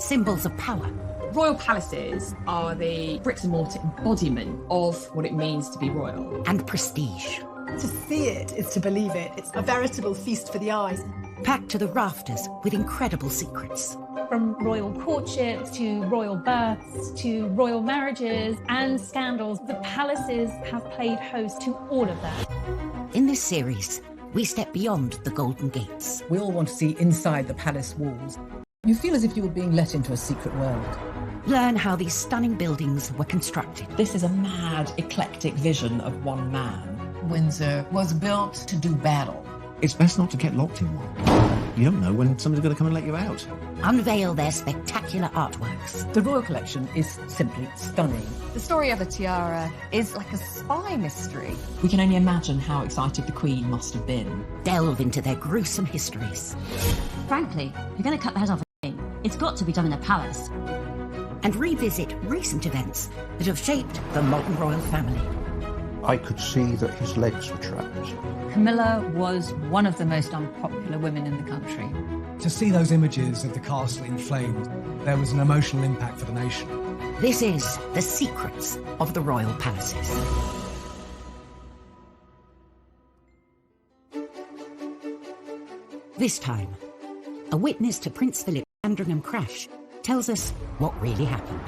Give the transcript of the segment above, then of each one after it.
symbols of power. Royal palaces are the bricks and mortar embodiment of what it means to be royal. And prestige. To see it is to believe it. It's a veritable feast for the eyes. Packed to the rafters with incredible secrets. From royal courtships to royal births to royal marriages and scandals, the palaces have played host to all of that. In this series, we step beyond the Golden Gates. We all want to see inside the palace walls. You feel as if you were being let into a secret world. Learn how these stunning buildings were constructed. This is a mad, eclectic vision of one man. Windsor was built to do battle. It's best not to get locked in one. You don't know when somebody's going to come and let you out. Unveil their spectacular artworks. The royal collection is simply stunning. The story of the tiara is like a spy mystery. We can only imagine how excited the Queen must have been. Delve into their gruesome histories. Frankly, if you're going to cut the head off a king, it's got to be done in a palace. And revisit recent events that have shaped the modern royal family. I could see that his legs were trapped. Camilla was one of the most unpopular women in the country. To see those images of the castle in flames, there was an emotional impact for the nation. This is The Secrets of the Royal Palaces. This time, a witness to Prince Philip's Sandringham crash tells us what really happened.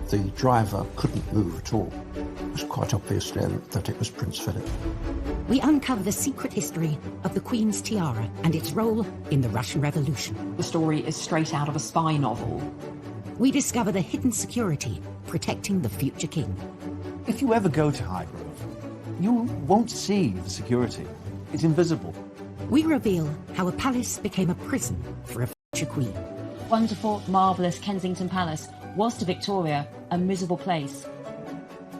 The driver couldn't move at all. It was quite obvious then that it was Prince Philip. We uncover the secret history of the Queen's tiara and its role in the Russian Revolution. The story is straight out of a spy novel. We discover the hidden security protecting the future king. If you ever go to Highgrove, you won't see the security. It's invisible. We reveal how a palace became a prison for a future queen. Wonderful, marvellous Kensington Palace was to Victoria a miserable place.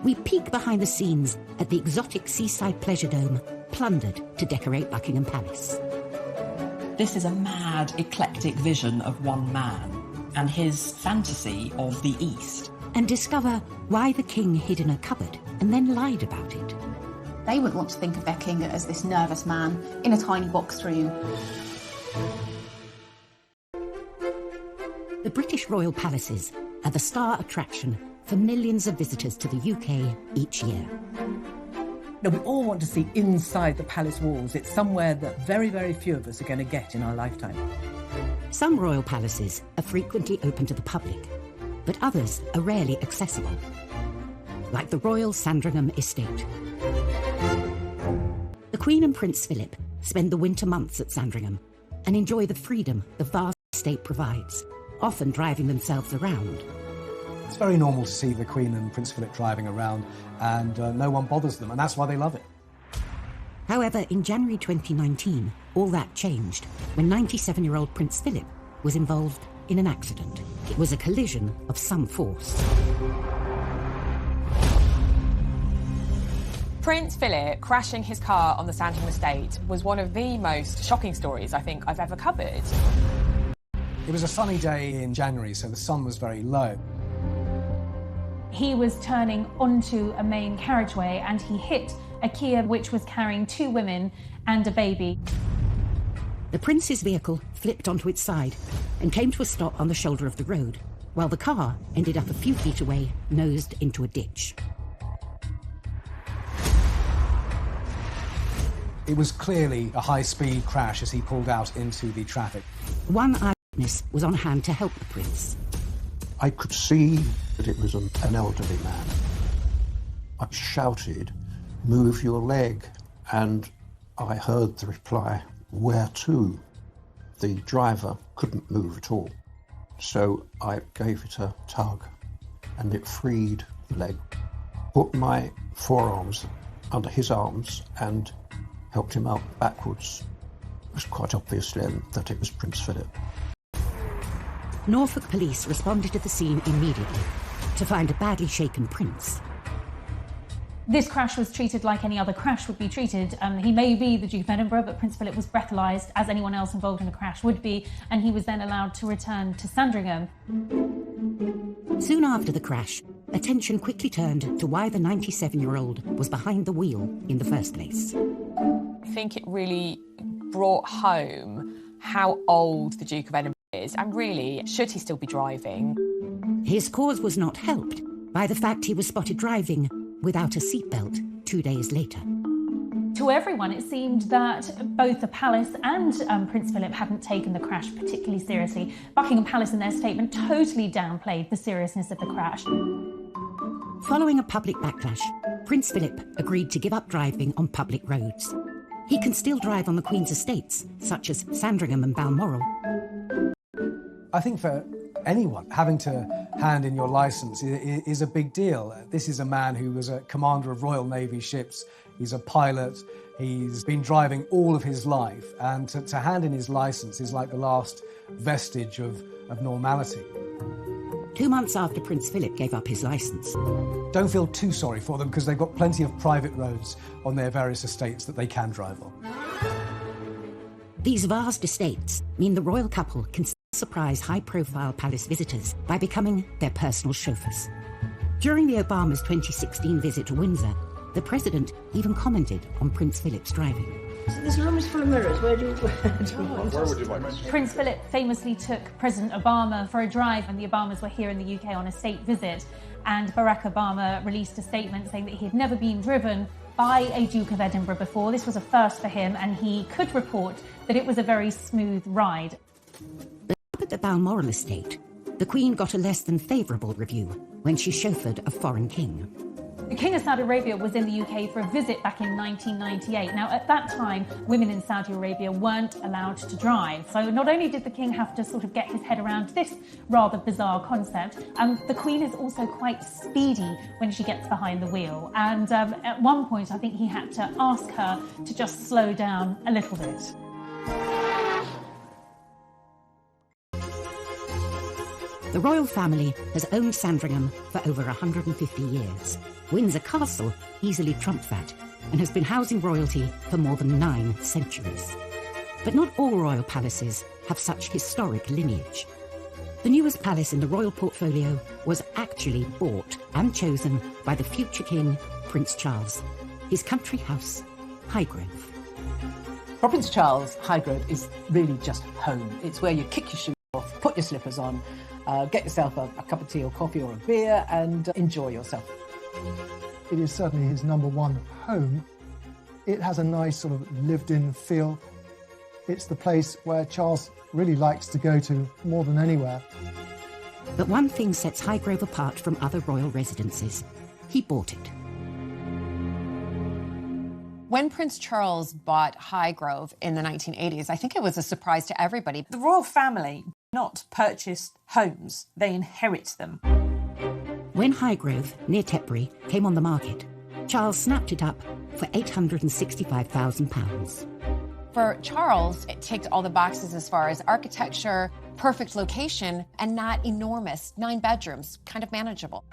We peek behind the scenes at the exotic seaside pleasure dome plundered to decorate Buckingham Palace. This is a mad, eclectic vision of one man and his fantasy of the East. And discover why the king hid in a cupboard and then lied about it. They wouldn't want to think of their king as this nervous man in a tiny box room. The British royal palaces are the star attraction for millions of visitors to the UK each year. Now, we all want to see inside the palace walls. It's somewhere that very, very few of us are going to get in our lifetime. Some royal palaces are frequently open to the public, but others are rarely accessible, like the Royal Sandringham Estate. The Queen and Prince Philip spend the winter months at Sandringham and enjoy the freedom the vast estate provides, often driving themselves around. It's very normal to see the Queen and Prince Philip driving around, and no one bothers them, and that's why they love it. However, in January 2019, all that changed when 97-year-old Prince Philip was involved in an accident. It was a collision of some force. Prince Philip crashing his car on the Sandringham estate was one of the most shocking stories I think I've ever covered. It was a sunny day in January, so the sun was very low. He was turning onto a main carriageway and he hit a Kia which was carrying two women and a baby. The Prince's vehicle flipped onto its side and came to a stop on the shoulder of the road, while the car ended up a few feet away, nosed into a ditch. It was clearly a high-speed crash as he pulled out into the traffic. One eyewitness was on hand to help the Prince. I could see that it was an elderly man. I shouted, "Move your leg," and I heard the reply, "Where to?" The driver couldn't move at all, so I gave it a tug and it freed the leg. Put my forearms under his arms and helped him out backwards. It was quite obvious then that it was Prince Philip. Norfolk police responded to the scene immediately to find a badly shaken Prince. This crash was treated like any other crash would be treated. He may be the Duke of Edinburgh, but Prince Philip was breathalyzed, as anyone else involved in a crash would be, and he was then allowed to return to Sandringham. Soon after the crash, attention quickly turned to why the 97-year-old was behind the wheel in the first place. I think it really brought home how old the Duke of Edinburgh And really, should he still be driving? His cause was not helped by the fact he was spotted driving without a seatbelt 2 days later. To everyone, it seemed that both the palace and Prince Philip hadn't taken the crash particularly seriously. Buckingham Palace, in their statement, totally downplayed the seriousness of the crash. Following a public backlash, Prince Philip agreed to give up driving on public roads. He can still drive on the Queen's estates, such as Sandringham and Balmoral. I think for anyone, having to hand in your licence is a big deal. This is a man who was a commander of Royal Navy ships. He's a pilot. He's been driving all of his life. And to hand in his licence is like the last vestige of normality. 2 months after Prince Philip gave up his licence. Don't feel too sorry for them because they've got plenty of private roads on their various estates that they can drive on. These vast estates mean the royal couple can surprise high-profile palace visitors by becoming their personal chauffeurs. During the Obama's 2016 visit to Windsor, the president even commented on Prince Philip's driving. So this room is full of mirrors. Where would you like us? Prince Philip famously took President Obama for a drive when the Obamas were here in the UK on a state visit, and Barack Obama released a statement saying that he had never been driven by a Duke of Edinburgh before. This was a first for him, and he could report that it was a very smooth ride. But up at the Balmoral estate, the Queen got a less than favourable review when she chauffeured a foreign king. The King of Saudi Arabia was in the UK for a visit back in 1998. Now, at that time, women in Saudi Arabia weren't allowed to drive. So not only did the King have to sort of get his head around this rather bizarre concept, the Queen is also quite speedy when she gets behind the wheel. And at one point, I think he had to ask her to just slow down a little bit. The royal family has owned Sandringham for over 150 years. Windsor Castle easily trumps that and has been housing royalty for more than 9 centuries. But not all royal palaces have such historic lineage. The newest palace in the royal portfolio was actually bought and chosen by the future king, Prince Charles. His country house, Highgrove. For Prince Charles, Highgrove is really just home. It's where you kick your shoes off, put your slippers on, get yourself a cup of tea or coffee or a beer and enjoy yourself. It is certainly his #1 home. It has a nice sort of lived-in feel. It's the place where Charles really likes to go to more than anywhere. But one thing sets Highgrove apart from other royal residences. He bought it. When Prince Charles bought Highgrove in the 1980s, I think it was a surprise to everybody. The royal family not purchase homes, they inherit them. When Highgrove, near Tetbury, came on the market, Charles snapped it up for £865,000. For Charles, it ticked all the boxes as far as architecture, perfect location, and not enormous. 9 bedrooms, kind of manageable.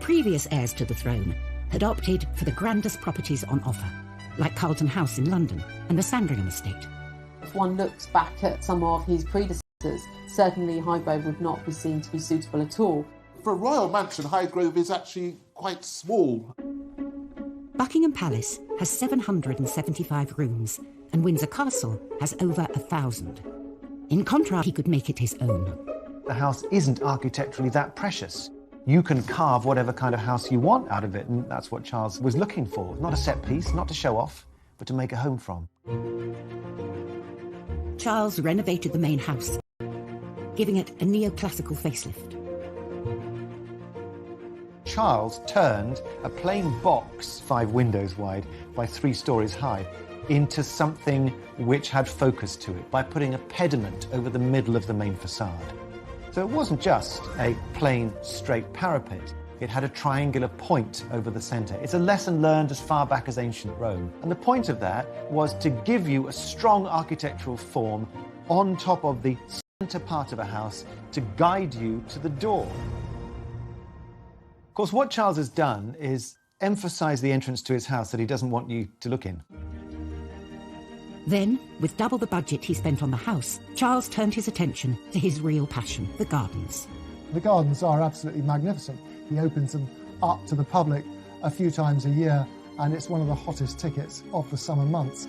Previous heirs to the throne had opted for the grandest properties on offer, like Carlton House in London and the Sandringham estate. If one looks back at some of his predecessors, certainly Highgrove would not be seen to be suitable at all. For a royal mansion, Highgrove is actually quite small. Buckingham Palace has 775 rooms, and Windsor Castle has over 1,000. In contrast, he could make it his own. The house isn't architecturally that precious. You can carve whatever kind of house you want out of it, and that's what Charles was looking for. Not a set piece, not to show off, but to make a home from. Charles renovated the main house, giving it a neoclassical facelift. Charles turned a plain box, 5 windows wide by 3 stories high, into something which had focus to it by putting a pediment over the middle of the main facade. So it wasn't just a plain, straight parapet. It had a triangular point over the centre. It's a lesson learned as far back as ancient Rome. And the point of that was to give you a strong architectural form on top of the centre part of a house to guide you to the door. Of course, what Charles has done is emphasise the entrance to his house that he doesn't want you to look in. Then, with double the budget he spent on the house, Charles turned his attention to his real passion, the gardens. The gardens are absolutely magnificent. He opens them up to the public a few times a year, and it's one of the hottest tickets of the summer months.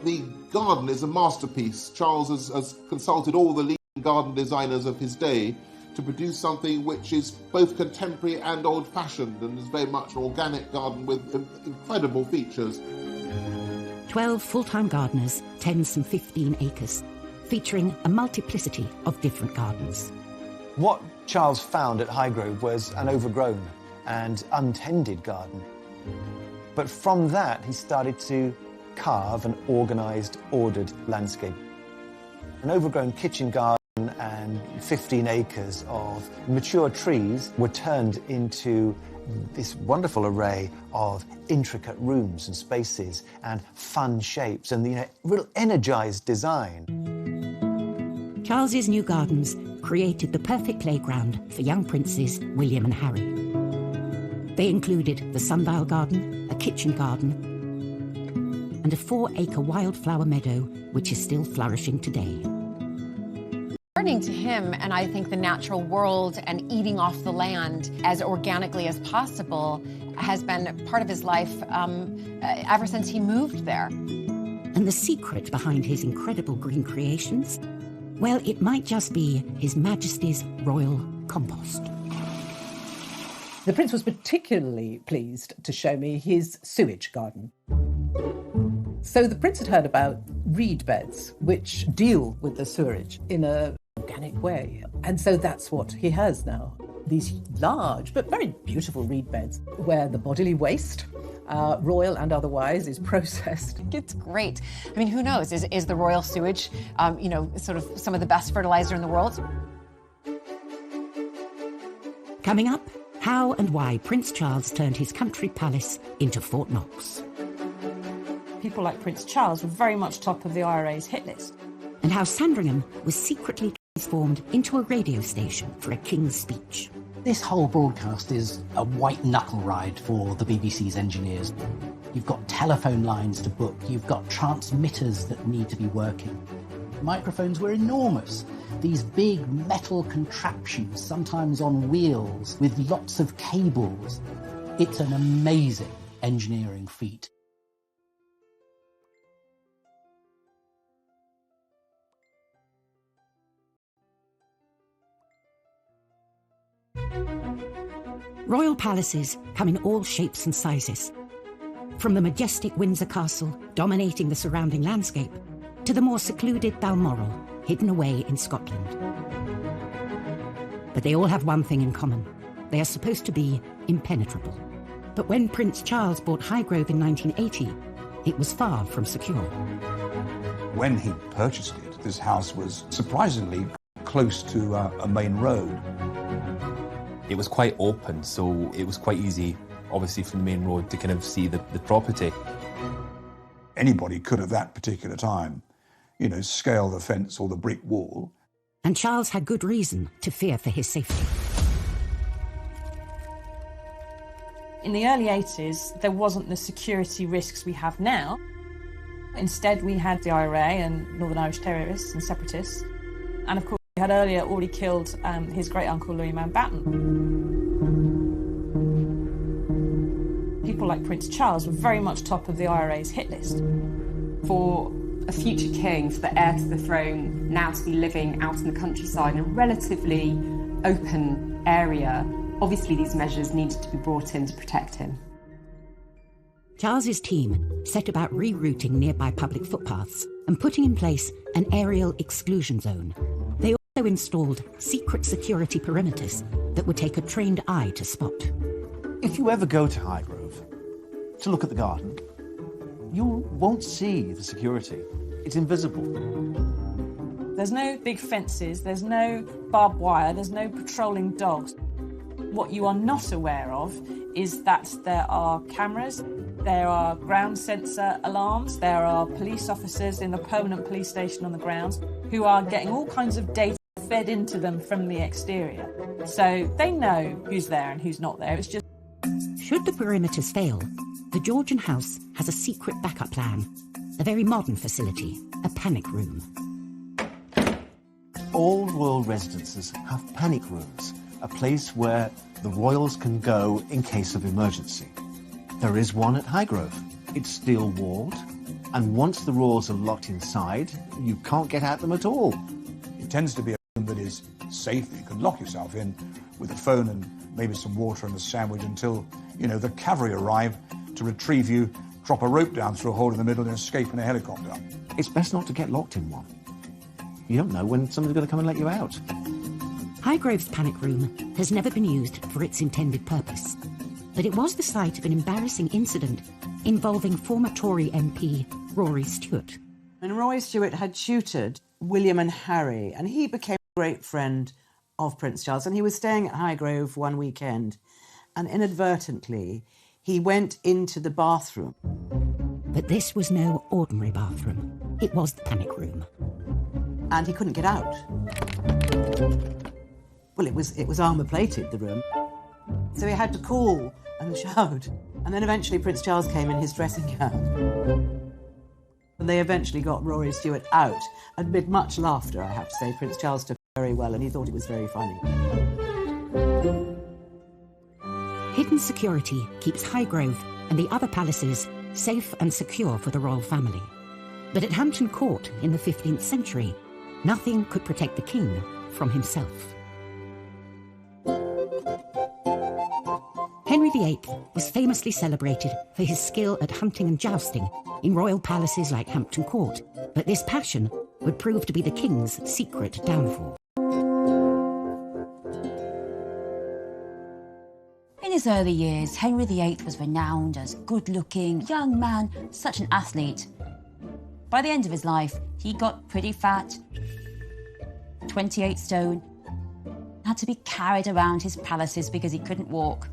The garden is a masterpiece. Charles has consulted all the garden designers of his day to produce something which is both contemporary and old-fashioned and is very much an organic garden with incredible features. 12 full-time gardeners tend some 15 acres, featuring a multiplicity of different gardens. What Charles found at Highgrove was an overgrown and untended garden. But from that, he started to carve an organised, ordered landscape. An overgrown kitchen garden and 15 acres of mature trees were turned into this wonderful array of intricate rooms and spaces and fun shapes and, real energised design. Charles's new gardens created the perfect playground for young princes William and Harry. They included the sundial garden, a kitchen garden, and a 4-acre wildflower meadow, which is still flourishing today. Returning to him, and I think the natural world and eating off the land as organically as possible has been part of his life ever since he moved there. And the secret behind his incredible green creations? Well, it might just be His Majesty's royal compost. The Prince was particularly pleased to show me his sewage garden. So the Prince had heard about reed beds, which deal with the sewerage in an organic way. And so that's what he has now. These large but very beautiful reed beds where the bodily waste, royal and otherwise, is processed. It's great. I mean, who knows? Is the royal sewage, sort of some of the best fertilizer in the world? Coming up, how and why Prince Charles turned his country palace into Fort Knox. People like Prince Charles were very much top of the IRA's hit list. And how Sandringham was secretly transformed into a radio station for a king's speech. This whole broadcast is a white-knuckle ride for the BBC's engineers. You've got telephone lines to book, you've got transmitters that need to be working. Microphones were enormous. These big metal contraptions, sometimes on wheels, with lots of cables. It's an amazing engineering feat. Royal palaces come in all shapes and sizes. From the majestic Windsor Castle, dominating the surrounding landscape, to the more secluded Balmoral, hidden away in Scotland. But they all have one thing in common. They are supposed to be impenetrable. But when Prince Charles bought Highgrove in 1980, it was far from secure. When he purchased it, this house was surprisingly close to a main road. It was quite open, so it was quite easy, obviously, from the main road to kind of see the property. Anybody could at that particular time, scale the fence or the brick wall. And Charles had good reason to fear for his safety. In the early 80s, there wasn't the security risks we have now. Instead, we had the IRA and Northern Irish terrorists and separatists. And of course, he had earlier already killed his great-uncle Louis Mountbatten. People like Prince Charles were very much top of the IRA's hit list. For a future king, for the heir to the throne, now to be living out in the countryside in a relatively open area, obviously these measures needed to be brought in to protect him. Charles's team set about rerouting nearby public footpaths and putting in place an aerial exclusion zone. They also installed secret security perimeters that would take a trained eye to spot. If you ever go to Highgrove to look at the garden, you won't see the security. It's invisible. There's no big fences, there's no barbed wire, there's no patrolling dogs. What you are not aware of is that there are cameras, there are ground sensor alarms, there are police officers in the permanent police station on the grounds who are getting all kinds of data fed into them from the exterior. So they know who's there and who's not there. It's just... Should the perimeters fail, the Georgian house has a secret backup plan. A very modern facility, a panic room. All royal residences have panic rooms, a place where the royals can go in case of emergency. There is one at Highgrove. It's steel walled, and once the royals are locked inside, you can't get at them at all. It tends to be a room is safe. You can lock yourself in with a phone and maybe some water and a sandwich until, the cavalry arrive to retrieve you, drop a rope down through a hole in the middle and escape in a helicopter. It's best not to get locked in one. You don't know when somebody's going to come and let you out. Highgrove's panic room has never been used for its intended purpose, but it was the site of an embarrassing incident involving former Tory MP Rory Stewart. And Rory Stewart had tutored William and Harry, and he became a great friend of Prince Charles, and he was staying at Highgrove one weekend, and inadvertently he went into the bathroom. But this was no ordinary bathroom. It was the panic room. And he couldn't get out. Well, it was armour-plated, the room. So he had to call and shout. And then eventually Prince Charles came in his dressing gown. And they eventually got Rory Stewart out. Amid much laughter, I have to say. Prince Charles took it very well, and he thought it was very funny. Hidden security keeps Highgrove and the other palaces safe and secure for the royal family. But at Hampton Court in the 15th century, nothing could protect the king from himself. Henry VIII was famously celebrated for his skill at hunting and jousting in royal palaces like Hampton Court, but this passion would prove to be the king's secret downfall. In his early years, Henry VIII was renowned as good-looking, young man, such an athlete. By the end of his life, he got pretty fat, 28 stone, had to be carried around his palaces because he couldn't walk.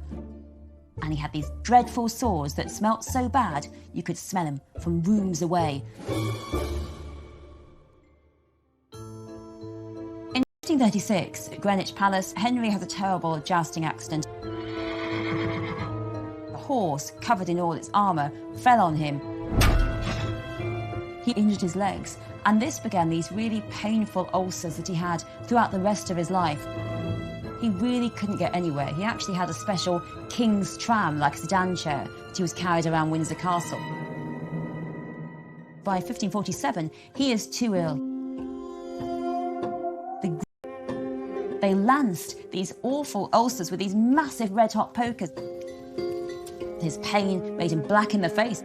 And he had these dreadful sores that smelt so bad you could smell them from rooms away. In 1536, at Greenwich Palace, Henry has a terrible jousting accident. The horse, covered in all its armour, fell on him. He injured his legs, and this began these really painful ulcers that he had throughout the rest of his life. He really couldn't get anywhere. He actually had a special king's tram, like a sedan chair, that he was carried around Windsor Castle. By 1547, he is too ill. They lanced these awful ulcers with these massive red-hot pokers. His pain made him black in the face.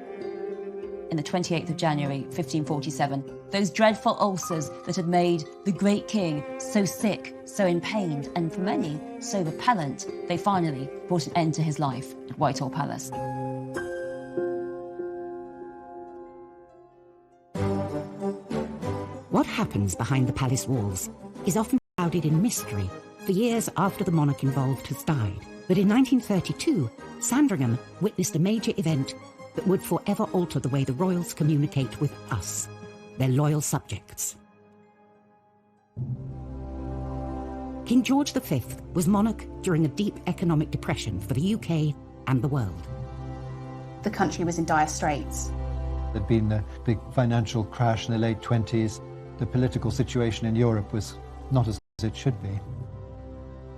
In the 28th of January, 1547, those dreadful ulcers that had made the great king so sick, so in pain, and for many, so repellent, they finally brought an end to his life at Whitehall Palace. What happens behind the palace walls is often shrouded in mystery for years after the monarch involved has died. But in 1932, Sandringham witnessed a major event that would forever alter the way the royals communicate with us, their loyal subjects. King George V was monarch during a deep economic depression for the UK and the world. The country was in dire straits. There'd been a big financial crash in the late 20s. The political situation in Europe was not as it should be.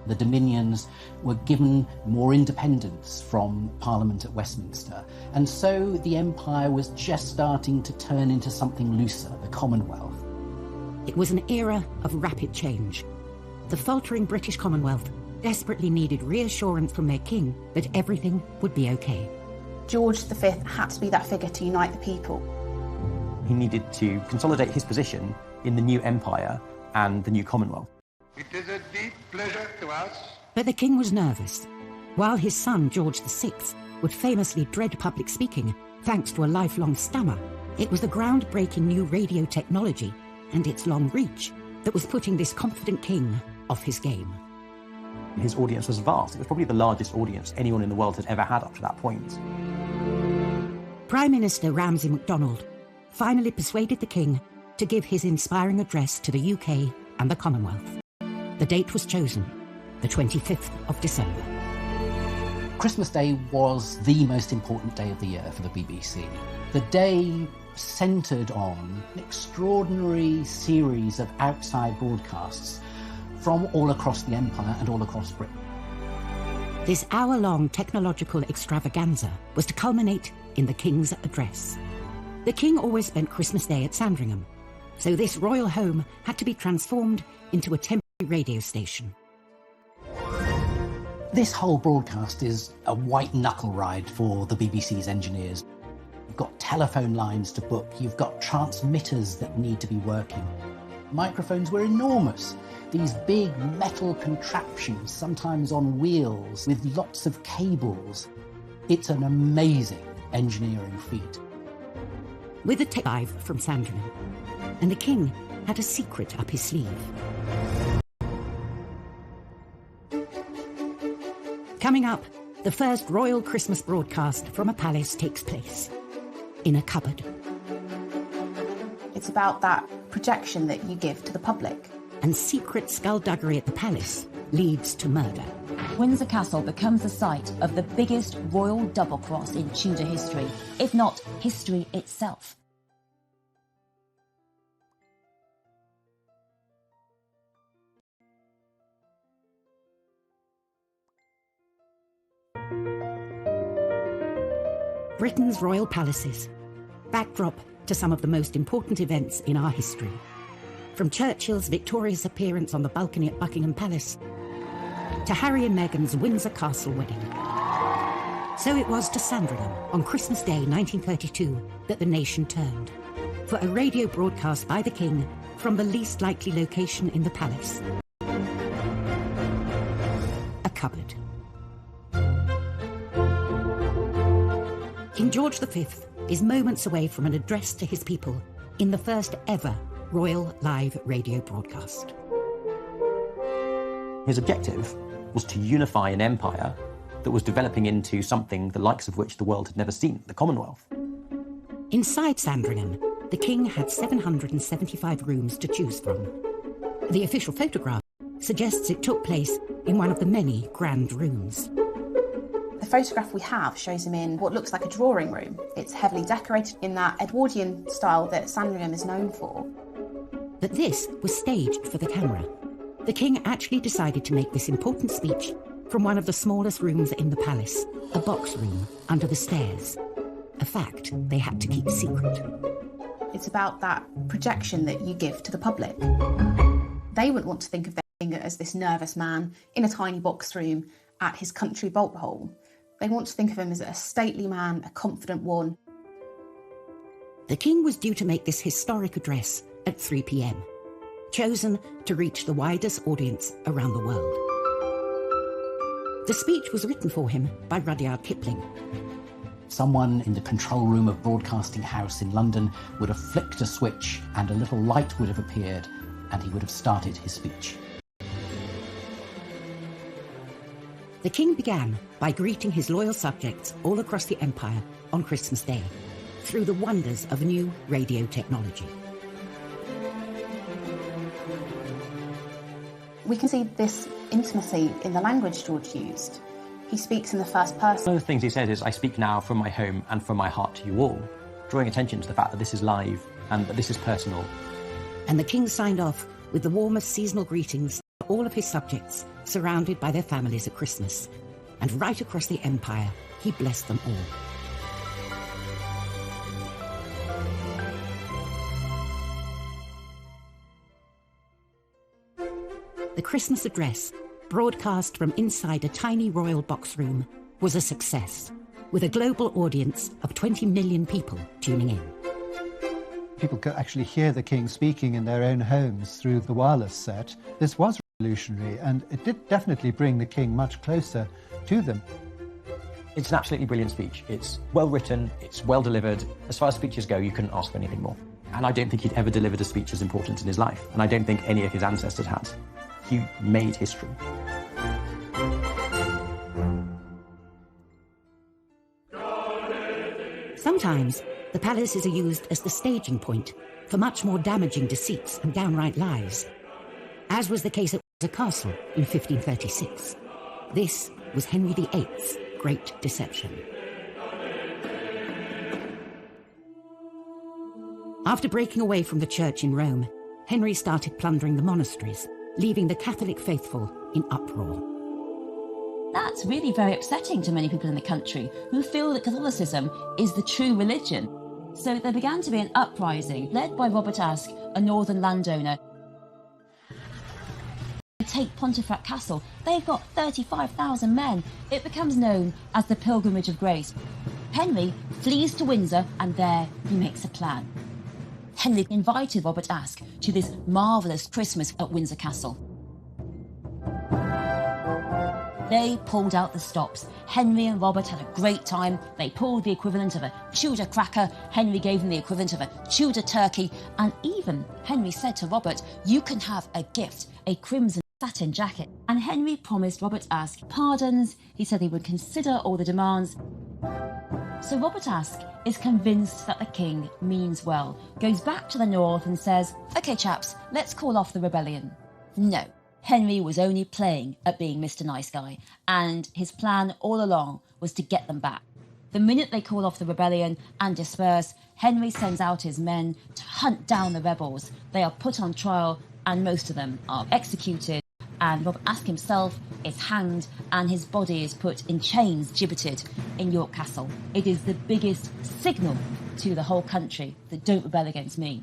The Dominions were given more independence from Parliament at Westminster, and so the empire was just starting to turn into something looser, the Commonwealth. It was an era of rapid change. The faltering British Commonwealth desperately needed reassurance from their king that everything would be okay. George V had to be that figure to unite the people. He needed to consolidate his position in the new empire and the new Commonwealth. It is a deep pleasure to us. But the king was nervous. While his son, George VI, would famously dread public speaking thanks to a lifelong stammer, it was the groundbreaking new radio technology and its long reach that was putting this confident king off his game. His audience was vast. It was probably the largest audience anyone in the world had ever had up to that point. Prime Minister Ramsay MacDonald finally persuaded the king to give his inspiring address to the UK and the Commonwealth. The date was chosen, the 25th of December. Christmas Day was the most important day of the year for the BBC. The day centred on an extraordinary series of outside broadcasts from all across the empire and all across Britain. This hour-long technological extravaganza was to culminate in the King's address. The King always spent Christmas Day at Sandringham, so this royal home had to be transformed into a temporary radio station. This whole broadcast is a white knuckle ride for the BBC's engineers. You've got telephone lines to book, you've got transmitters that need to be working. Microphones were enormous. These big metal contraptions, sometimes on wheels, with lots of cables. It's an amazing engineering feat. With a Ep5 from Sandringham, and the king had a secret up his sleeve. Coming up, the first royal Christmas broadcast from a palace takes place in a cupboard. It's about that projection that you give to the public. And secret skullduggery at the palace leads to murder. Windsor Castle becomes the site of the biggest royal double cross in Tudor history, if not history itself. Britain's royal palaces, backdrop to some of the most important events in our history. From Churchill's victorious appearance on the balcony at Buckingham Palace, to Harry and Meghan's Windsor Castle wedding. So it was to Sandringham on Christmas Day 1932 that the nation turned, for a radio broadcast by the King from the least likely location in the palace. A cupboard. King George V is moments away from an address to his people in the first ever royal live radio broadcast. His objective was to unify an empire that was developing into something the likes of which the world had never seen, the Commonwealth. Inside Sandringham, the king had 775 rooms to choose from. The official photograph suggests it took place in one of the many grand rooms. The photograph we have shows him in what looks like a drawing room. It's heavily decorated in that Edwardian style that Sandringham is known for. But this was staged for the camera. The king actually decided to make this important speech from one of the smallest rooms in the palace, a box room under the stairs. A fact they had to keep secret. It's about that projection that you give to the public. They wouldn't want to think of their king as this nervous man in a tiny box room at his country bolt hole. They want to think of him as a stately man, a confident one. The king was due to make this historic address at 3 p.m, chosen to reach the widest audience around the world. The speech was written for him by Rudyard Kipling. Someone in the control room of Broadcasting House in London would have flicked a switch and a little light would have appeared and he would have started his speech. The king began by greeting his loyal subjects all across the empire on Christmas Day through the wonders of new radio technology. We can see this intimacy in the language George used. He speaks in the first person. One of the things he says is, I speak now from my home and from my heart to you all, drawing attention to the fact that this is live and that this is personal. And the king signed off with the warmest seasonal greetings to all of his subjects, surrounded by their families at Christmas. And right across the empire, he blessed them all. The Christmas address, broadcast from inside a tiny royal box room, was a success, with a global audience of 20 million people tuning in. People could actually hear the king speaking in their own homes through the wireless set. This was revolutionary, and it did definitely bring the king much closer to them. It's an absolutely brilliant speech. It's well written, it's well delivered. As far as speeches go, you couldn't ask for anything more. And I don't think he'd ever delivered a speech as important in his life, and I don't think any of his ancestors had. He made history. Sometimes, the palaces are used as the staging point for much more damaging deceits and downright lies, as was the case at Windsor Castle in 1536. This was Henry VIII's great deception. After breaking away from the church in Rome, Henry started plundering the monasteries, leaving the Catholic faithful in uproar. That's really very upsetting to many people in the country who feel that Catholicism is the true religion. So there began to be an uprising led by Robert Aske, a northern landowner take Pontefract Castle. They've got 35,000 men. It becomes known as the Pilgrimage of Grace. Henry flees to Windsor, and there he makes a plan. Henry invited Robert Aske to this marvellous Christmas at Windsor Castle. They pulled out the stops. Henry and Robert had a great time. They pulled the equivalent of a Tudor cracker. Henry gave them the equivalent of a Tudor turkey. And even Henry said to Robert, "You can have a gift, a crimson satin jacket." And Henry promised Robert Aske pardons. He said he would consider all the demands. So Robert Aske is convinced that the king means well, goes back to the north and says, "OK, chaps, let's call off the rebellion." No. Henry was only playing at being Mr. Nice Guy, and his plan all along was to get them back. The minute they call off the rebellion and disperse, Henry sends out his men to hunt down the rebels. They are put on trial, and most of them are executed, and Robert Aske himself is hanged, and his body is put in chains, gibbeted in York Castle. It is the biggest signal to the whole country that don't rebel against me.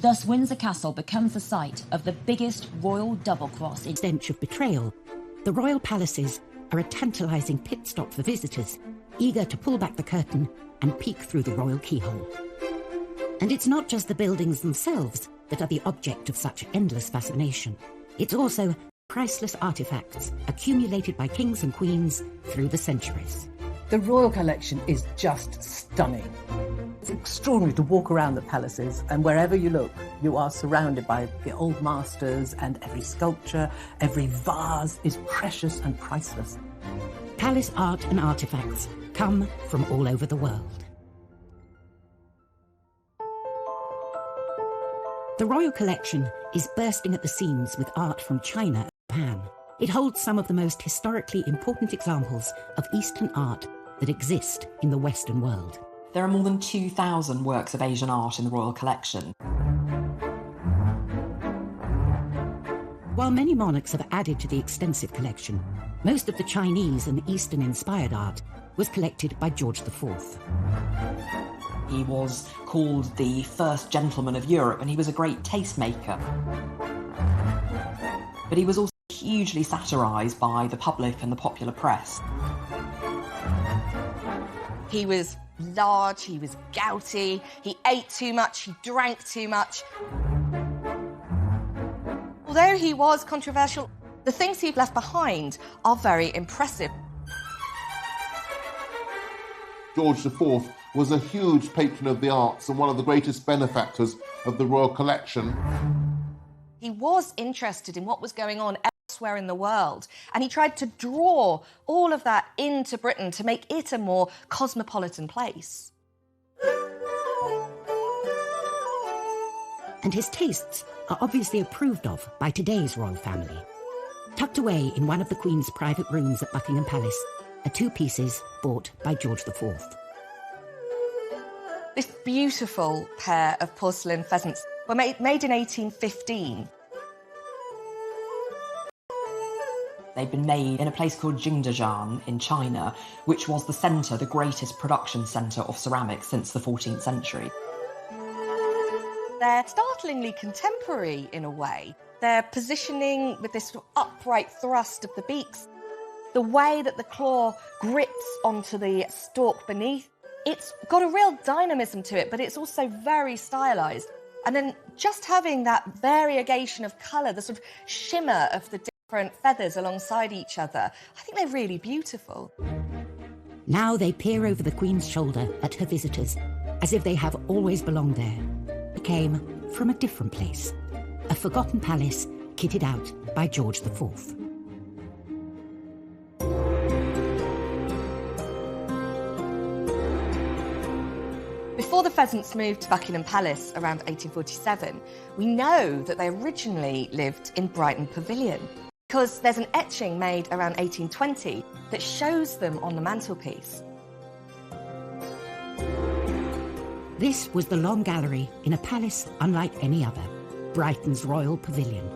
Thus, Windsor Castle becomes the site of the biggest royal double-cross in stench of betrayal. The royal palaces are a tantalising pit stop for visitors, eager to pull back the curtain and peek through the royal keyhole. And it's not just the buildings themselves that are the object of such endless fascination. It's also priceless artefacts accumulated by kings and queens through the centuries. The royal collection is just stunning. It's extraordinary to walk around the palaces, and wherever you look, you are surrounded by the old masters, and every sculpture, every vase is precious and priceless. Palace art and artefacts come from all over the world. The royal collection is bursting at the seams with art from China and Japan. It holds some of the most historically important examples of Eastern art that exist in the Western world. There are more than 2,000 works of Asian art in the royal collection. While many monarchs have added to the extensive collection, most of the Chinese and Eastern-inspired art was collected by George IV. He was called the first gentleman of Europe, and he was a great tastemaker. But he was also hugely satirised by the public and the popular press. He was large, he was gouty, he ate too much, he drank too much. Although he was controversial, the things he left behind are very impressive. George IV was a huge patron of the arts and one of the greatest benefactors of the royal collection. He was interested in what was going on elsewhere in the world, and he tried to draw all of that into Britain to make it a more cosmopolitan place. And his tastes are obviously approved of by today's royal family. Tucked away in one of the Queen's private rooms at Buckingham Palace are two pieces bought by George IV. This beautiful pair of porcelain pheasants were made in 1815. They'd been made in a place called Jingdezhan in China, which was the centre, the greatest production centre of ceramics since the 14th century. They're startlingly contemporary in a way. Their positioning with this sort of upright thrust of the beaks, the way that the claw grips onto the stalk beneath, it's got a real dynamism to it, but it's also very stylised. And then just having that variegation of colour, the sort of shimmer of the different feathers alongside each other, I think they're really beautiful. Now they peer over the Queen's shoulder at her visitors, as if they have always belonged there. They came from a different place, a forgotten palace kitted out by George IV. Before the pheasants moved to Buckingham Palace around 1847, we know that they originally lived in Brighton Pavilion, because there's an etching made around 1820 that shows them on the mantelpiece. This was the Long Gallery in a palace unlike any other, Brighton's Royal Pavilion.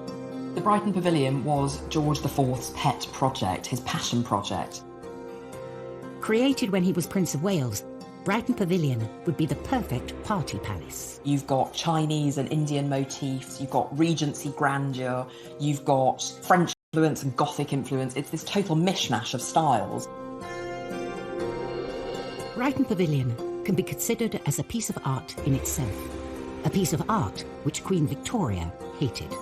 The Brighton Pavilion was George IV's pet project, his passion project. Created when he was Prince of Wales, Brighton Pavilion would be the perfect party palace. You've got Chinese and Indian motifs, you've got Regency grandeur, you've got French influence and Gothic influence. It's this total mishmash of styles. Brighton Pavilion can be considered as a piece of art in itself. A piece of art which Queen Victoria hated.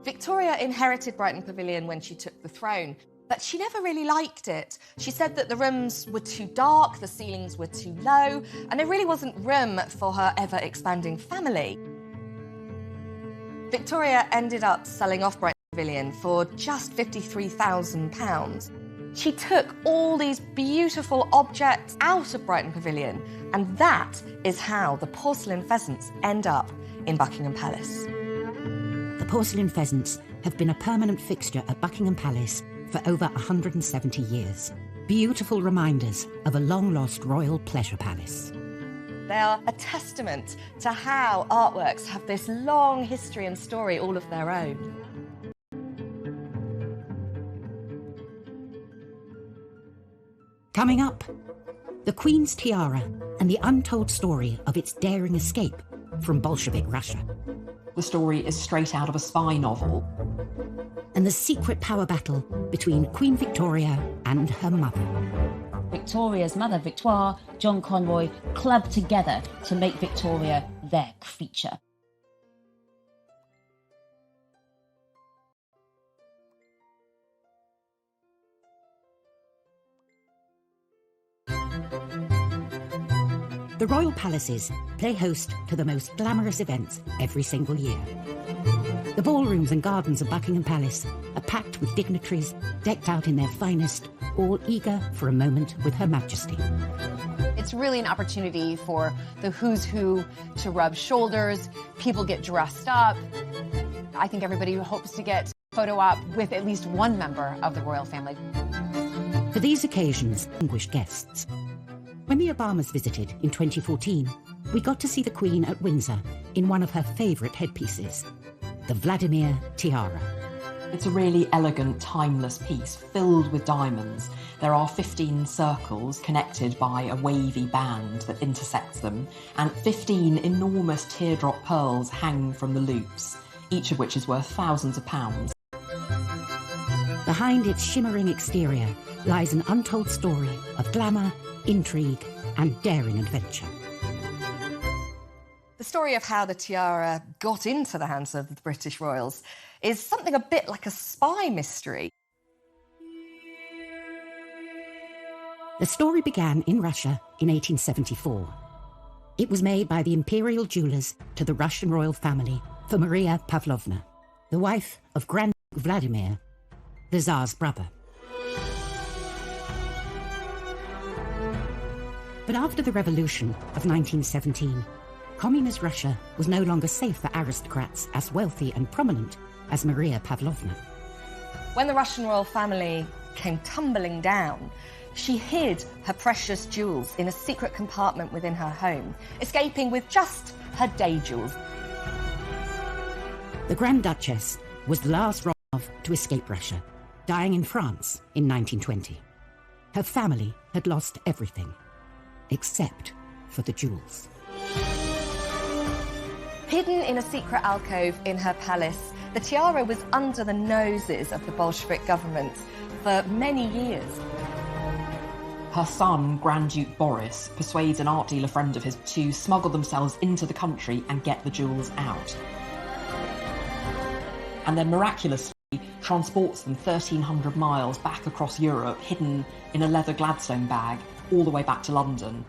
Victoria inherited Brighton Pavilion when she took the throne, but she never really liked it. She said that the rooms were too dark, the ceilings were too low, and there really wasn't room for her ever-expanding family. Victoria ended up selling off Brighton Pavilion for just £53,000. She took all these beautiful objects out of Brighton Pavilion, and that is how the porcelain pheasants end up in Buckingham Palace. The porcelain pheasants have been a permanent fixture at Buckingham Palace for over 170 years. Beautiful reminders of a long-lost royal pleasure palace. They are a testament to how artworks have this long history and story all of their own. Coming up, the Queen's tiara and the untold story of its daring escape from Bolshevik Russia. The story is straight out of a spy novel. And the secret power battle between Queen Victoria and her mother. Victoria's mother, Victoire, John Conroy, clubbed together to make Victoria their creature. The royal palaces play host to the most glamorous events every single year. The ballrooms and gardens of Buckingham Palace are packed with dignitaries decked out in their finest, all eager for a moment with Her Majesty. It's really an opportunity for the who's who to rub shoulders, people get dressed up. I think everybody hopes to get a photo op with at least one member of the royal family. For these occasions, distinguished guests. When the Obamas visited in 2014, we got to see the Queen at Windsor in one of her favourite headpieces, the Vladimir tiara. It's a really elegant, timeless piece filled with diamonds. There are 15 circles connected by a wavy band that intersects them, and 15 enormous teardrop pearls hang from the loops, each of which is worth thousands of pounds. Behind its shimmering exterior lies an untold story of glamour, intrigue, and daring adventure. The story of how the tiara got into the hands of the British royals is something a bit like a spy mystery. The story began in Russia in 1874. It was made by the imperial jewellers to the Russian royal family for Maria Pavlovna, the wife of Grand Duke Vladimir, the Tsar's brother. But after the revolution of 1917, communist Russia was no longer safe for aristocrats as wealthy and prominent as Maria Pavlovna. When the Russian royal family came tumbling down, she hid her precious jewels in a secret compartment within her home, escaping with just her day jewels. The Grand Duchess was the last Romanov to escape Russia, dying in France in 1920. Her family had lost everything, except for the jewels. Hidden in a secret alcove in her palace, the tiara was under the noses of the Bolshevik government for many years. Her son, Grand Duke Boris, persuades an art dealer friend of his to smuggle themselves into the country and get the jewels out. And then miraculously transports them 1,300 miles back across Europe, hidden in a leather Gladstone bag, all the way back to London.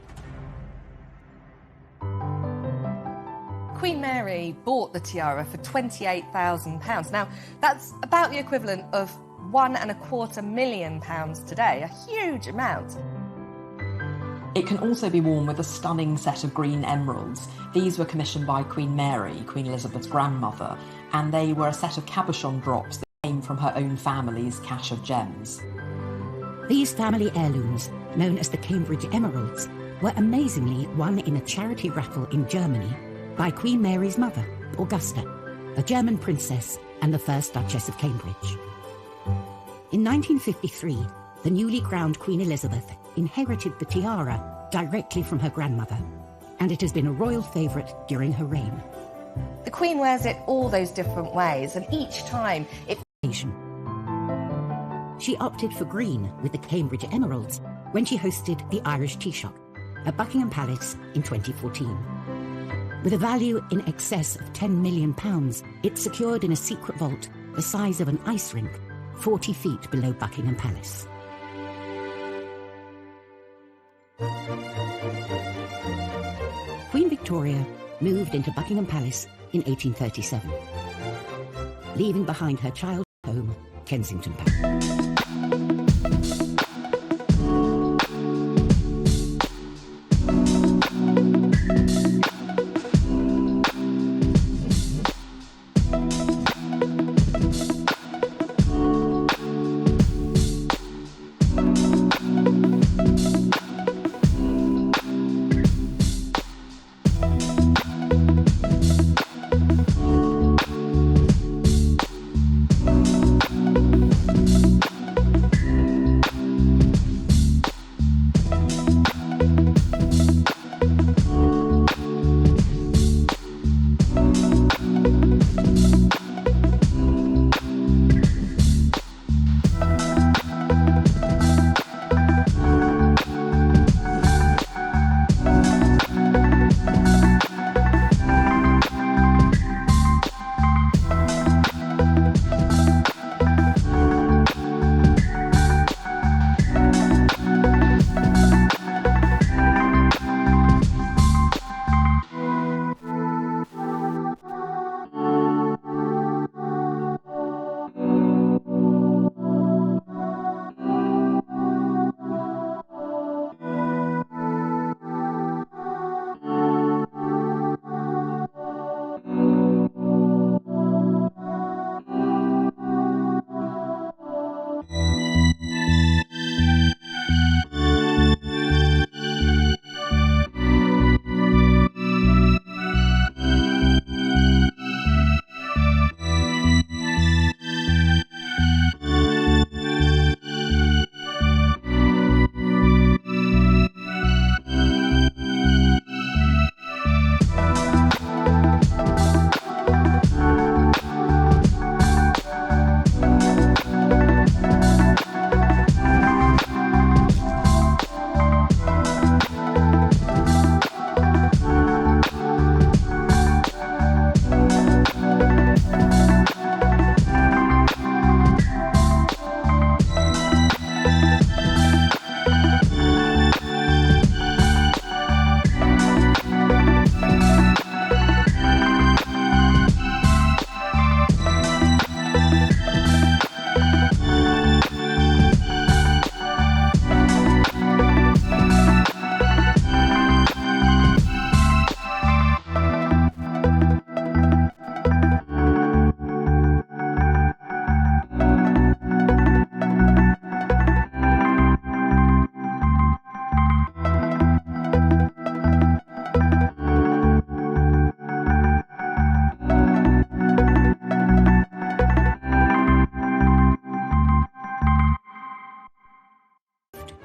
Queen Mary bought the tiara for £28,000. Now, that's about the equivalent of £1.25 million today, a huge amount. It can also be worn with a stunning set of green emeralds. These were commissioned by Queen Mary, Queen Elizabeth's grandmother, and they were a set of cabochon drops that came from her own family's cache of gems. These family heirlooms, known as the Cambridge Emeralds, were amazingly won in a charity raffle in Germany by Queen Mary's mother, Augusta, a German princess and the first Duchess of Cambridge. In 1953, the newly crowned Queen Elizabeth inherited the tiara directly from her grandmother, and it has been a royal favourite during her reign. The Queen wears it all those different ways, and each time it occasion. She opted for green with the Cambridge Emeralds when she hosted the Irish Taoiseach at Buckingham Palace in 2014. With a value in excess of £10 million, it's secured in a secret vault the size of an ice rink, 40 feet below Buckingham Palace. Queen Victoria moved into Buckingham Palace in 1837, leaving behind her childhood home, Kensington Palace.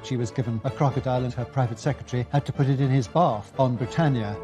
She was given a crocodile and her private secretary had to put it in his bath on Britannia.